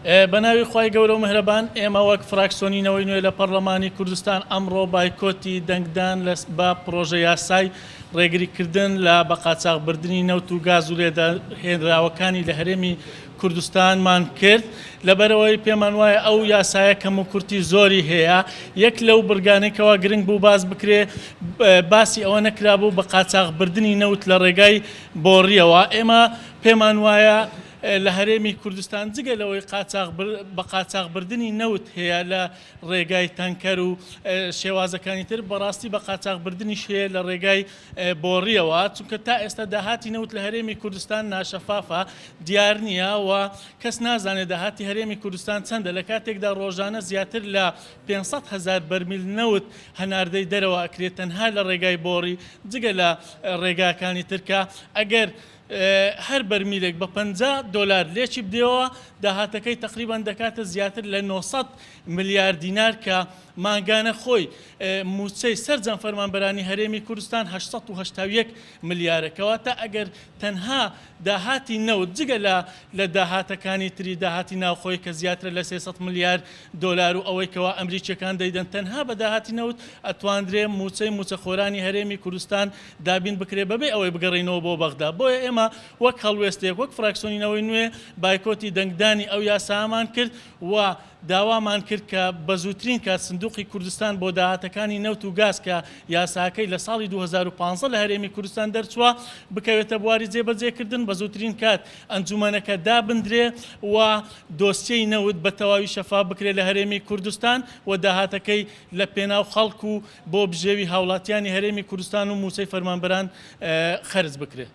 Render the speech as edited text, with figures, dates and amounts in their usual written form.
بەناوی خی گەورە و مهرەبان ئێمە وەک فراکسۆنینەوەی نوێ لە پەرلەمانی کوردستان ئەمڕۆ بایکۆتی دەنگدان لە با پرۆژە یاسای ڕێگریکردن لە بە قاچاغبردننی نەوت و گاز و لێداهێنراوەکانی لە هەرێمی کوردستانمان کرد لەبەرەوەی پێمان وایە ئەو یاسایە کەم و کورتی زۆری هەیە یەک لەو برگانێکەوە گرنگ بوو باز بکرێ باسی ئەوە نەکرابوو بە قاچاغبردننی نەوت لە ڕێگای بۆڕیەوە ئێمە پێمان وایە لە هەرێمی کوردستان جگە لەوەی بە قاچاغبردننی نەوت هەیە لە ڕێگای تەنکەر و شێوازەکانی تر بەڕاستی بە قاچاغبردننیش هەیە لە ڕێگای بۆڕیەوە چونکە تا ئێستا داهاتی نەوت لە هەرێمی کوردستان ناشەفافە دیار نییە و کەس نازانێت داهاتی هەرێمی کوردستان چەندە لە کاتێکدا ڕۆژانە زیاتر لە 500,000 بەرمیل نەوت هەناردەی دەرەوە ئەکرێت تەنها لە ڕێگای بۆڕی جگە لە ڕێگاکانی ترکە ئەگەر هەر بەرمیلێک بە $50 لێکی بدەوە داهاتەکەی تقریبان دەکاتە زیاتر لە 900 ملیار دینار کە ماگانە خۆی موچەی سەرجەم فەرمانبەرانی هەرێمی کوردستان 881 ملیارەکەوە تا ئەگەر تەنها داهاتی نەوت جگە لە داهاتەکانی تری داهاتی ناوخۆی کە زیاتر لە 300 ملیار دلار و ئەوەی کەوا ئەمریکیەکان دەیدەن تەنها بە داهاتی نەوت ئەتواندرێ موچەی موچەخۆرانی هەرێمی کوردستان دابین بکرێ بەبێ ئەوەی بگەڕینەوە بۆ بەغدا بۆیە ئێمە وەک هەڵوێستێک وەک فراکسۆنینەوەی نوێ بایکۆتی دەنگدانی ئەو یاسامان کرد و داوامان کرد کە بە زووترین کات سندوقی کوردستان بۆ داهاتەکانی نەوت و گاز کە یاساکەی لە ساڵی 2015 لە هەرێمی کوردستان دەرچووە بکەوێتە بواری جێبەجێکردن بە زووترین کات ئەنجومەنەکە دابدرێ و دۆسیەی نەوت بە تەواوی شەفاف بکرێت لە هەرێمی کوردستان و داهاتەکەی لە پێناو خەڵک و بۆ بژێوی هاوڵاتیانی هەرێمی کوردستان و موچەی فەرمانبەران خەرج بکرێت.